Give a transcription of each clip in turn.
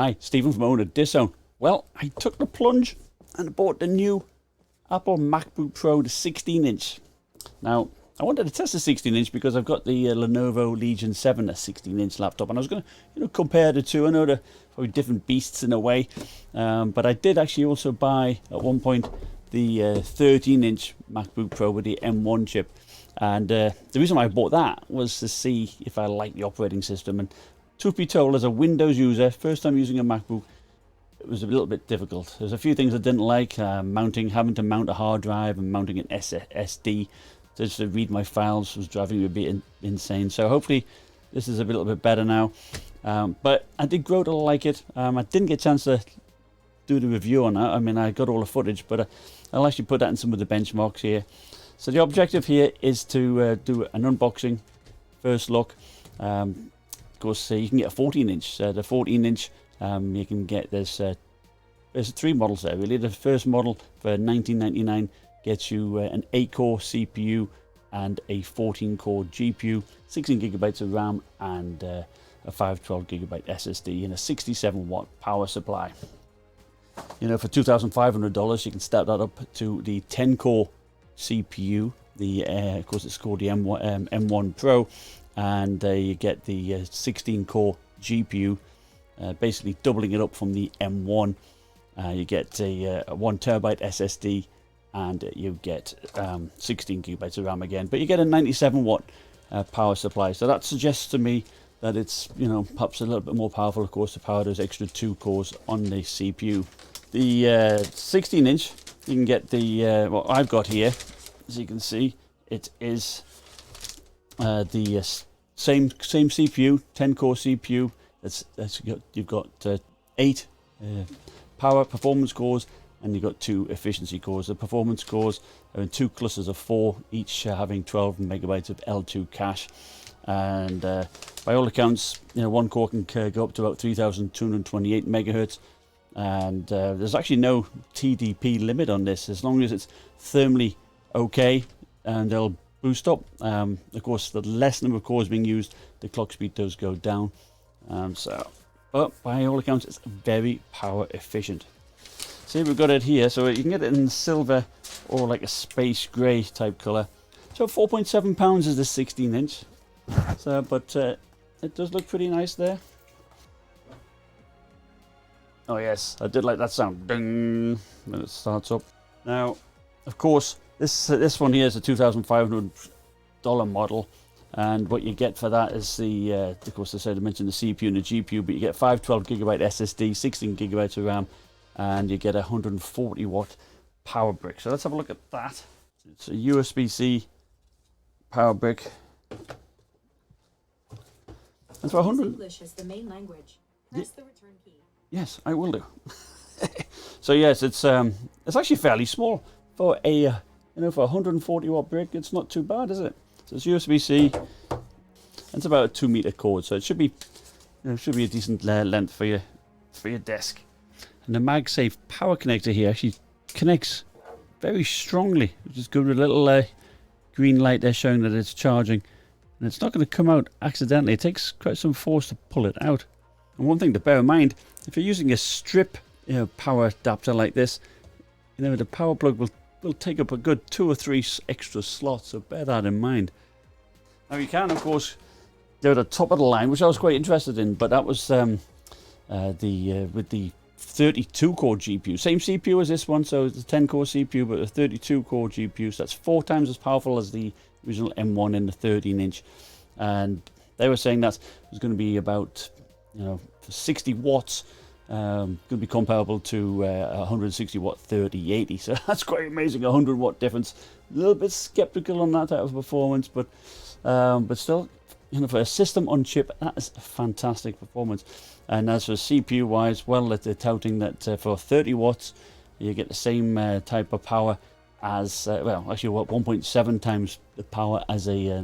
Hi, Stephen from Owner Disown. Well, I took the plunge and bought the new Apple MacBook Pro, the 16-inch. Now, I wanted to test the 16-inch because I've got the Lenovo Legion 7, a 16-inch laptop, and I was going to, compare the two. I know they're probably different beasts in a way, but I did actually also buy at one point the 13-inch MacBook Pro with the M1 chip, and the reason why I bought that was to see if I like the operating system. And truth be told, as a Windows user, first time using a MacBook, it was a little bit difficult. There's a few things I didn't like, having to mount a hard drive and mounting an SSD just to read my files was driving me a bit insane. So hopefully this is a little bit better now. But I did grow to like it. I didn't get a chance to do the review on that. I mean, I got all the footage, but I'll actually put that in some of the benchmarks here. So the objective here is to do an unboxing, first look. Of course, you can get a 14-inch. The 14-inch, you can get there's 3 models there really. The first model for $19.99 gets you an 8-core CPU and a 14-core GPU, 16 gigabytes of RAM, and a 512 gigabyte SSD, and a 67-watt power supply. For $2,500, you can step that up to the 10-core CPU. Of course, it's called the M1 Pro, and you get the 16-core GPU, basically doubling it up from the M1. You get a 1 terabyte SSD, and you get 16 gigabytes of RAM again, but you get a 97-watt power supply. So that suggests to me that it's perhaps a little bit more powerful, of course, to power those extra 2 cores on the CPU. The 16-inch, you can get the what I've got here. As you can see, it is the same CPU, 10-core CPU. You've got 8 power performance cores, and you've got 2 efficiency cores. The performance cores are in 2 clusters of 4, each having 12 megabytes of L2 cache. And by all accounts, one core can go up to about 3,228 megahertz. And there's actually no TDP limit on this, as long as it's thermally okay, and they'll boost up. Of course, the less number of cores being used, the clock speed does go down. But by all accounts, it's very power efficient. See, we've got it here, so you can get it in silver or like a space grey type colour. So 4.7 pounds is the 16-inch. So, but it does look pretty nice there. Oh yes, I did like that sound, ding, when it starts up. Now, of course, this one here is a $2,500 model, and what you get for that is of course, I mentioned the CPU and the GPU, but you get 512 gigabyte SSD, 16 gigabytes of RAM, and you get a 140 watt power brick. So let's have a look at that. It's a USB-C power brick. And for 100. English is the main language. Press the return key. Yes, I will do. So yes, it's actually fairly small for a for a 140 watt brick. It's not too bad, is it? So it's USB-C. It's about a 2 meter cord, so it should be a decent length for your desk. And the MagSafe power connector here actually connects very strongly, which is good with a little green light there showing that it's charging. And it's not going to come out accidentally. It takes quite some force to pull it out. And one thing to bear in mind, if you're using a strip power adapter like this, the power plug will take up a good 2 or 3 extra slots, so bear that in mind. Now you can, of course, go to the top of the line, which I was quite interested in, but that was with the 32-core GPU. Same CPU as this one, so it's a 10-core CPU, but a 32-core GPU, so that's 4 times as powerful as the original M1 in the 13-inch. And they were saying that was going to be about, for 60 watts, going to be comparable to 160 watt 3080. So that's quite amazing, 100 watt difference. A little bit skeptical on that type of performance, but still, for a system on chip, that is a fantastic performance. And as for CPU wise, well, they're touting that for 30 watts, you get the same type of power as, actually 1.7 times the power as an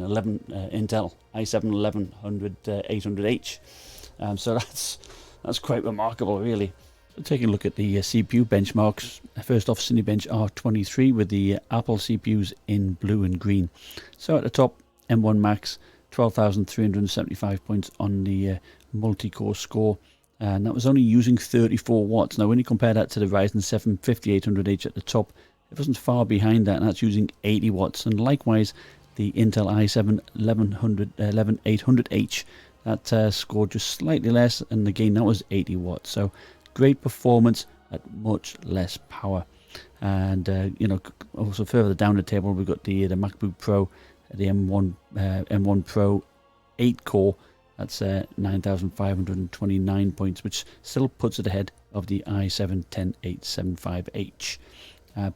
Intel i7 11800H. So that's quite remarkable, really. So taking a look at the CPU benchmarks. First off, Cinebench R23 with the Apple CPUs in blue and green. So at the top, M1 Max, 12,375 points on the multi-core score. and that was only using 34 watts. Now when you compare that to the Ryzen 7 5800H at the top, it wasn't far behind that, and that's using 80 watts. And likewise the Intel i7 11800H, that scored just slightly less, and again that was 80 watts. So great performance at much less power. And you know, also further down the table we've got the MacBook Pro, the M1 Pro 8 core. That's 9,529 points, which still puts it ahead of the i7 10875H.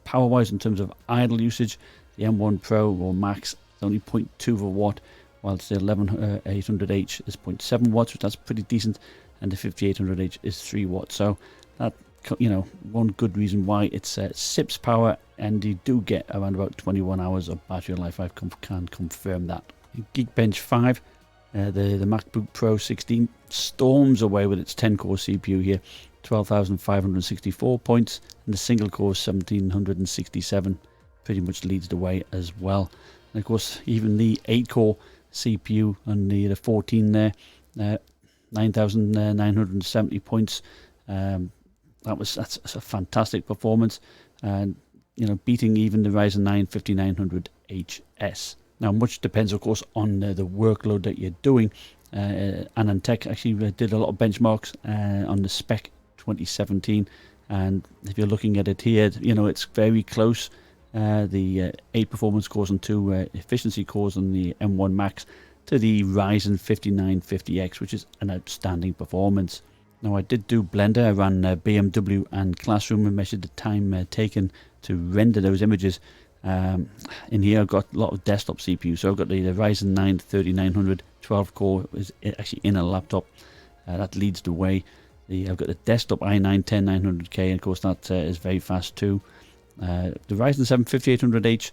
Power wise, in terms of idle usage, the M1 Pro or Max is only 0.2 of a watt, whilst the 11800H is 0.7 watts, which that's pretty decent, and the 5800H is 3 watts. So that, you know, one good reason why it sips power, and you do get around about 21 hours of battery life. I can confirm that. Geekbench 5, the MacBook Pro 16 storms away with its 10-core CPU here, 12,564 points, and the single core 1,767 pretty much leads the way as well. And of course, even the 8-core CPU on the 14 there, 9,970 points. That's a fantastic performance, and you know, beating even the Ryzen 9 5900HS. Now, much depends, of course, on the workload that you're doing. Anantech actually did a lot of benchmarks on the Spec 2017, and if you're looking at it here, you know, it's very close. The 8 performance cores and 2 efficiency cores on the M1 Max to the Ryzen 5950X, which is an outstanding performance. Now, I did do Blender. I ran BMW and Classroom and measured the time taken to render those images. In here I've got a lot of desktop CPU, so I've got the Ryzen 9 3900 12 core is actually in a laptop. That leads the way. I've got the desktop i9 10900K, and of course that is very fast too. The Ryzen 7 5800H,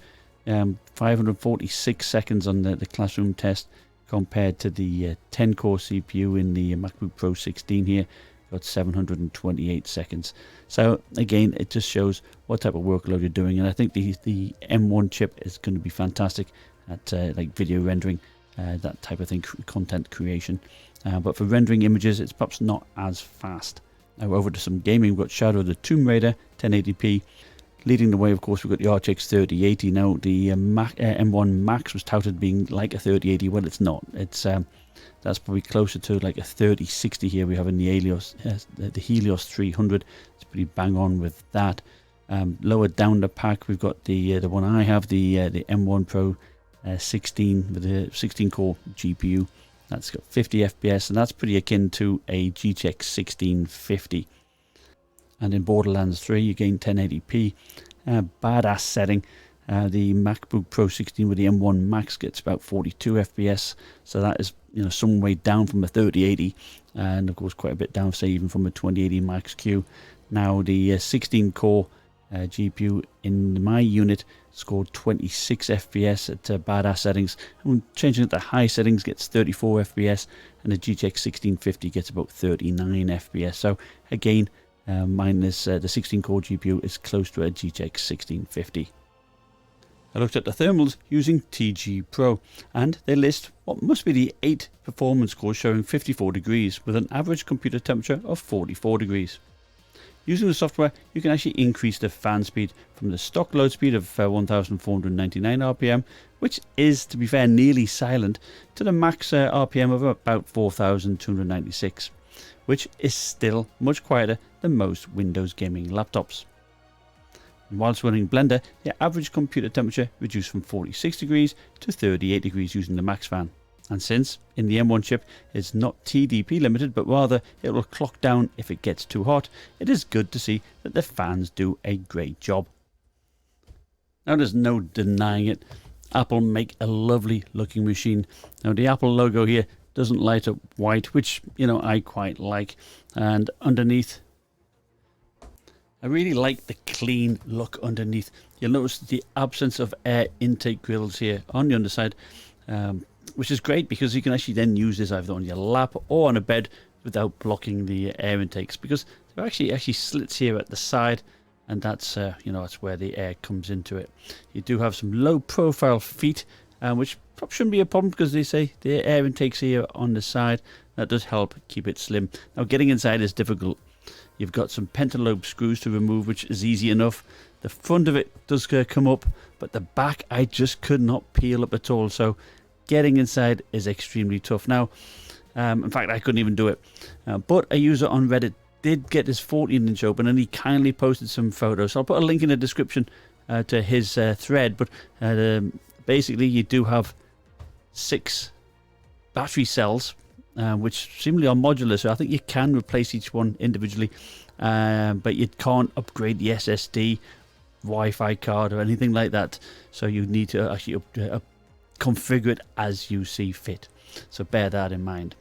546 seconds on the Classroom test, compared to the 10 core CPU in the MacBook Pro 16 here, got 728 seconds. So again, it just shows what type of workload you're doing, and I think the M1 chip is going to be fantastic at like video rendering, that type of thing, content creation. But for rendering images, it's perhaps not as fast. Now over to some gaming. We've got Shadow of the Tomb Raider 1080p. Leading the way, of course, we've got the RTX 3080. Now, the M1 Max was touted being like a 3080. Well, it's not. It's that's probably closer to like a 3060 here. We have in the Helios 300. It's pretty bang on with that. Lower down the pack, we've got the one I have, the M1 Pro 16 with the 16-core GPU. That's got 50 FPS, and that's pretty akin to a GTX 1650. And in Borderlands 3, you gain 1080p. Badass setting. The MacBook Pro 16 with the M1 Max gets about 42 FPS, so that is, you know, some way down from a 3080, and of course quite a bit down, say, even from a 2080 Max Q. Now the 16-core GPU in my unit scored 26 FPS at badass settings, and changing it to high settings gets 34 FPS, and the GTX 1650 gets about 39 FPS. So again, mine is the 16-core GPU is close to a GTX 1650. I looked at the thermals using TG Pro, and they list what must be the 8 performance cores showing 54 degrees with an average computer temperature of 44 degrees. Using the software, you can actually increase the fan speed from the stock load speed of 1499 RPM, which is, to be fair, nearly silent, to the max RPM of about 4296, which is still much quieter than most Windows gaming laptops. And whilst running Blender, the average computer temperature reduced from 46 degrees to 38 degrees using the max fan. And since in the M1 chip it's not TDP limited, but rather it will clock down if it gets too hot, it is good to see that the fans do a great job. Now, there's no denying it, Apple make a lovely looking machine. Now, the Apple logo here doesn't light up white, which, you know, I quite like, and underneath, I really like the clean look underneath. You'll notice the absence of air intake grills here on the underside, which is great because you can actually then use this either on your lap or on a bed without blocking the air intakes, because there are actually slits here at the side, and that's you know, that's where the air comes into it. You do have some low profile feet, which probably shouldn't be a problem because they say the air intakes here on the side, That does help keep it slim. Now getting inside is difficult. You've got some pentalobe screws to remove, which is easy enough. The front of it does come up, but the back I just could not peel up at all. So getting inside is extremely tough. Now, in fact, I couldn't even do it. But a user on Reddit did get his 14-inch open, and he kindly posted some photos. So I'll put a link in the description to his thread. But basically, you do have 6 battery cells, which seemingly are modular, so I think you can replace each one individually, but you can't upgrade the SSD, Wi-Fi card or anything like that, so you need to actually configure it as you see fit, so bear that in mind.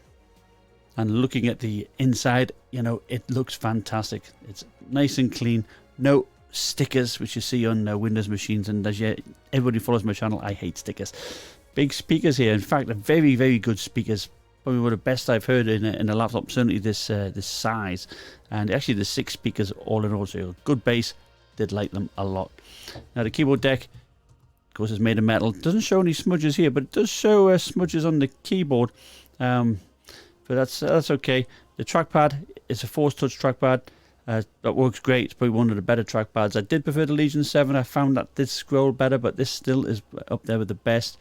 And looking at the inside, you know, it looks fantastic. It's nice and clean, no stickers which you see on Windows machines, and as everybody follows my channel, I hate stickers. Big speakers here, in fact, very, very good speakers. Probably one of the best I've heard in a laptop, certainly this size. And actually there's 6 speakers all in all, so good bass. Did like them a lot. Now the keyboard deck, of course, is made of metal. Doesn't show any smudges here, but it does show smudges on the keyboard. But that's okay. The trackpad is a force touch trackpad. That works great. It's probably one of the better trackpads. I did prefer the Legion 7. I found that this scroll better, but this still is up there with the best.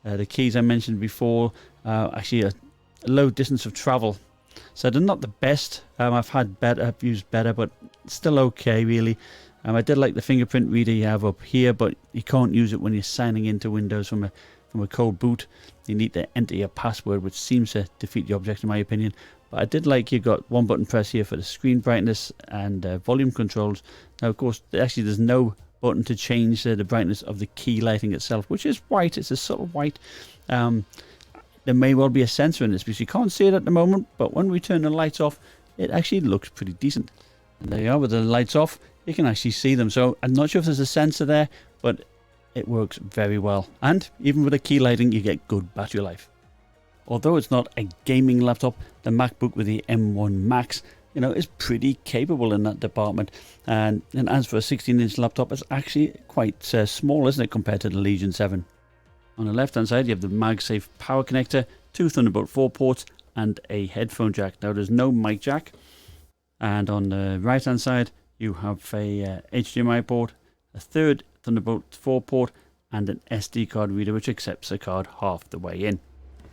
The keys I mentioned before, actually a low distance of travel, so they're not the best. I've used better, but still okay really. I did like the fingerprint reader you have up here, but you can't use it when you're signing into Windows from a cold boot. You need to enter your password, which seems to defeat the object in my opinion. But I did like you got one button press here for the screen brightness and volume controls. Now of course actually there's no button to change the brightness of the key lighting itself, which is white. It's a subtle white. There may well be a sensor in this because you can't see it at the moment, but when we turn the lights off, it actually looks pretty decent. And there you are, with the lights off, you can actually see them. So I'm not sure if there's a sensor there, but it works very well. And even with the key lighting, you get good battery life. Although it's not a gaming laptop, the MacBook with the M1 Max, you know, is pretty capable in that department. And as for a 16-inch laptop, it's actually quite small, isn't it, compared to the Legion 7? On the left-hand side, you have the MagSafe power connector, 2 Thunderbolt 4 ports, and a headphone jack. Now, there's no mic jack. And on the right-hand side, you have a HDMI port, a 3rd Thunderbolt 4 port, and an SD card reader, which accepts the card half the way in.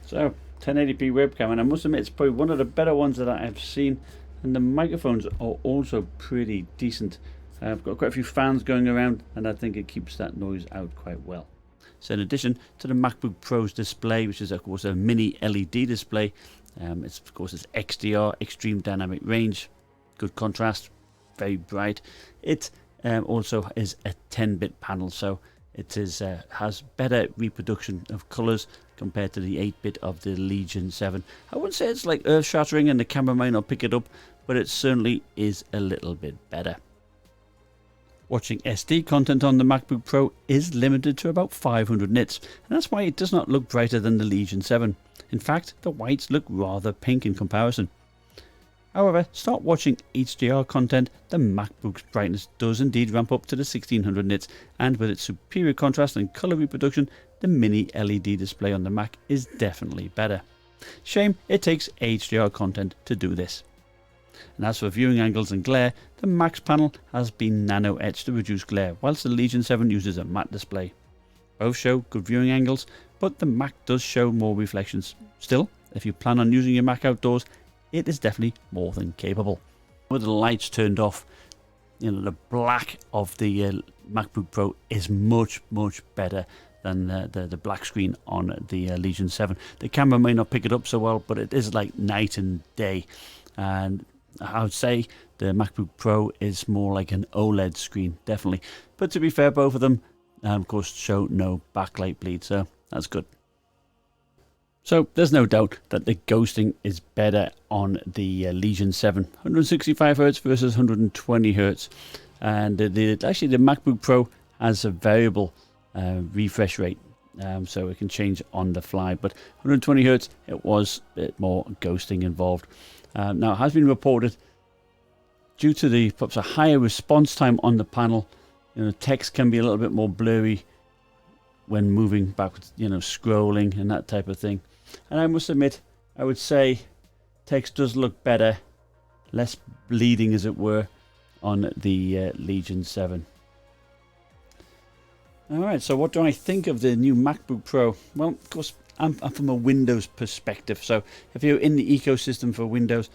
So, 1080p webcam, and I must admit, it's probably one of the better ones that I've seen. And the microphones are also pretty decent. I've got quite a few fans going around, and I think it keeps that noise out quite well. So in addition to the MacBook Pro's display, which is of course a mini LED display, it's of course it's XDR, extreme dynamic range, good contrast, very bright. It also is a 10-bit panel, so it is has better reproduction of colors compared to the 8-bit of the Legion 7. I wouldn't say it's like earth-shattering and the camera might not pick it up, but it certainly is a little bit better. Watching SD content on the MacBook Pro is limited to about 500 nits, and that's why it does not look brighter than the Legion 7. In fact, the whites look rather pink in comparison. However, start watching HDR content, the MacBook's brightness does indeed ramp up to the 1600 nits, and with its superior contrast and colour reproduction, the mini LED display on the Mac is definitely better. Shame it takes HDR content to do this. And as for viewing angles and glare, the Mac's panel has been nano etched to reduce glare, whilst the Legion 7 uses a matte display. Both show good viewing angles, but the Mac does show more reflections. Still, if you plan on using your Mac outdoors, it is definitely more than capable. With the lights turned off, you know, the black of the MacBook Pro is much better than the black screen on the Legion 7. The camera may not pick it up so well, but it is like night and day. And I would say the MacBook Pro is more like an OLED screen, definitely. But to be fair, both of them, of course, show no backlight bleed, so that's good. So there's no doubt that the ghosting is better on the Legion 7, 165Hz versus 120Hz. And actually the MacBook Pro has a variable refresh rate, so it can change on the fly. But 120Hz, it was a bit more ghosting involved. Now it has been reported, due to the perhaps a higher response time on the panel, you know, text can be a little bit more blurry when moving backwards, you know, scrolling and that type of thing. And I must admit, I would say text does look better, less bleeding as it were, on the Legion 7. Alright, so what do I think of the new MacBook Pro? Well, of course, I'm from a Windows perspective, so if you're in the ecosystem for Windows,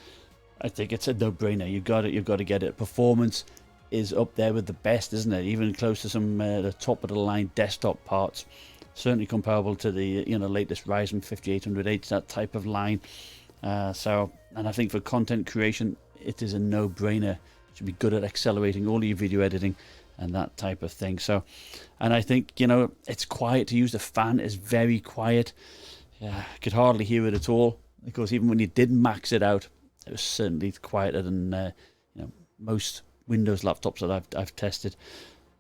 I think it's a no-brainer. You've got to get it. Performance is up there with the best, isn't it? Even close to some the top of the line desktop parts. Certainly comparable to the latest Ryzen 5800H, that type of line. And I think for content creation, it is a no-brainer. Should be good at accelerating all of your video editing and that type of thing. So, and I think it's quiet to use. The fan is very quiet. I could hardly hear it at all. Of course, even when you did max it out, it was certainly quieter than most Windows laptops that I've tested.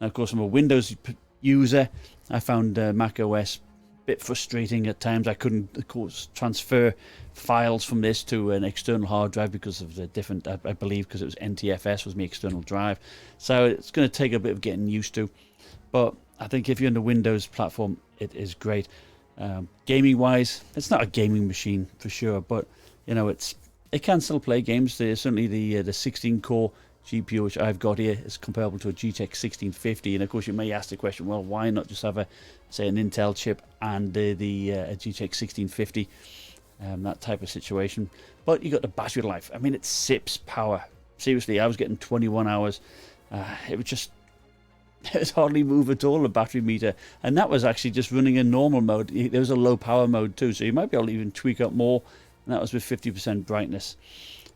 Now, of course, I'm a Windows user. I found Mac OS a bit frustrating at times. I couldn't, of course, transfer files from this to an external hard drive because of the different, I believe, because it was NTFS was my external drive. So it's going to take a bit of getting used to. But I think if you're in the Windows platform, it is great. Gaming wise, it's not a gaming machine for sure, but it can still play games. There's certainly the 16 core GPU which I've got here is comparable to a GTX 1650, and of course you may ask the question, well, why not just have an Intel chip and a GTX 1650, that type of situation. But you got the battery life. I mean, it sips power. Seriously, I was getting 21 hours. It was hardly move at all, the battery meter, and that was actually just running in normal mode. There was a low power mode too, so you might be able to even tweak up more, and that was with 50% brightness.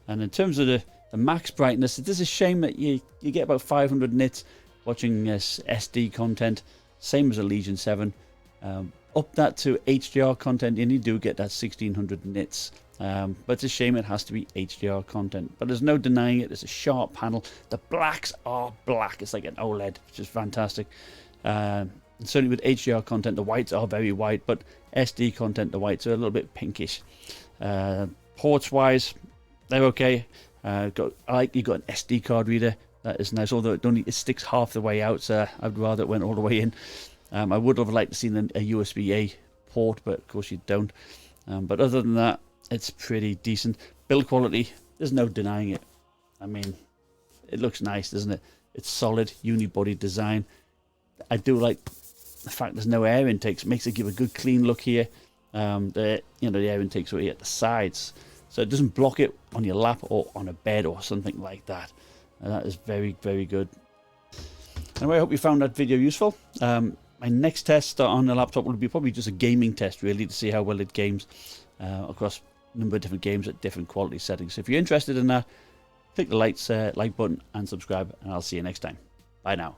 And in terms of the max brightness, it is a shame that you get about 500 nits watching SD content, same as a Legion 7. Up that to HDR content, and you do get that 1600 nits. But it's a shame it has to be HDR content. But there's no denying it. It's a sharp panel. The blacks are black. It's like an OLED, which is fantastic. And certainly with HDR content, the whites are very white, but SD content, the whites are a little bit pinkish. Ports wise, they're okay. You got an SD card reader. That is nice, although it sticks half the way out, so I'd rather it went all the way in. I would have liked to see a USB-A port, but of course you don't. But other than that, it's pretty decent. Build quality, there's no denying it. I mean, it looks nice, doesn't it? It's solid, unibody design. I do like the fact there's no air intakes. It makes it give a good clean look here. The air intakes are here at the sides, so it doesn't block it on your lap or on a bed or something like that. And that is very, very good. Anyway, I hope you found that video useful. My next test on the laptop will be probably just a gaming test, really, to see how well it games across a number of different games at different quality settings. So if you're interested in that, click the like button and subscribe, and I'll see you next time. Bye now.